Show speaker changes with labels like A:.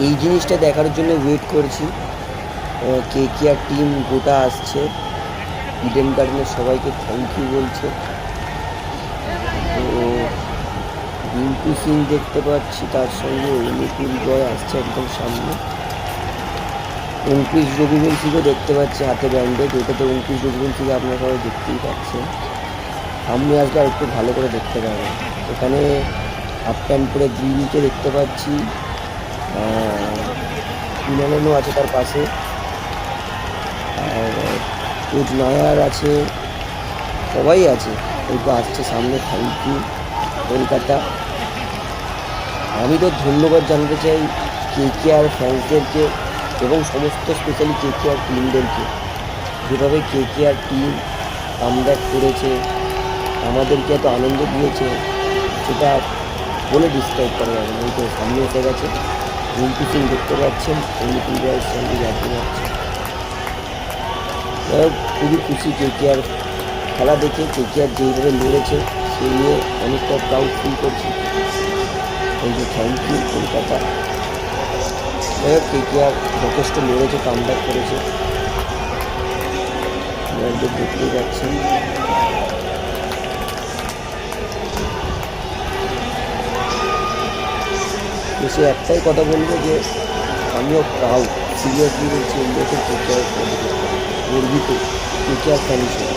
A: এই জিনিসটা দেখার জন্য ওয়েট করছি। KKR টিম গোটা আসছে, ইডেন গার্ডেনের সবাইকে থ্যাংক ইউ বলছে। তো রিঙ্কু সিং দেখতে পাচ্ছি, তার সঙ্গে অনুকূল রয় আসছে একদম সামনে। 29 রঘুবংশীকেও দেখতে পাচ্ছি হাতে ব্যান্ডেজ, ওটাতে 29 রঘুবংশীকে আপনারা সবাই দেখতেই পাচ্ছেন। সামনে আসলে আর একটু ভালো করে দেখতে পাবেন। এখানে হাফ প্যান্ট পরে গ্রিনকে দেখতে পাচ্ছি, কুনালেনও আছে তার পাশে, আর কোচ নায়ার আছে, সবাই আছে। ওই তো আসছে সামনে, থ্যাংক ইউ কলকাতা। আমি তো ধন্যবাদ জানাতে চাই KKR ফ্যান্সদেরকে এবং সমস্ত স্পেশালি KKR টিমদেরকে, যেভাবে KKR টিম কামব্যাক করেছে, আমাদেরকে এত আনন্দ দিয়েছে, সেটা বলে ডিসক্রাইব করা যাবে না। এই তো সামনে এসে গেছে, রিঙ্কু সিং দেখতে পাচ্ছেন, অনুকূল রয়ের সঙ্গে যাতে যাচ্ছে। খুবই খুশি KKR খেলা দেখে, KKR যেইভাবে লড়েছে সেই নিয়ে অনেকটা প্রাউড ফিল করছি। এই যে থ্যাংক ইউ কলকাতা। KKR যথেষ্ট লড়েছে, কামব্যাক করেছে, দেখতেই পাচ্ছেন। সে একটাই কথা বলবো যে আমিও প্রাউড, সিরিয়াসলি বলছি, ইন্ডিয়াতে KKR গর্বিত, KKR ফ্যান হিসেবে।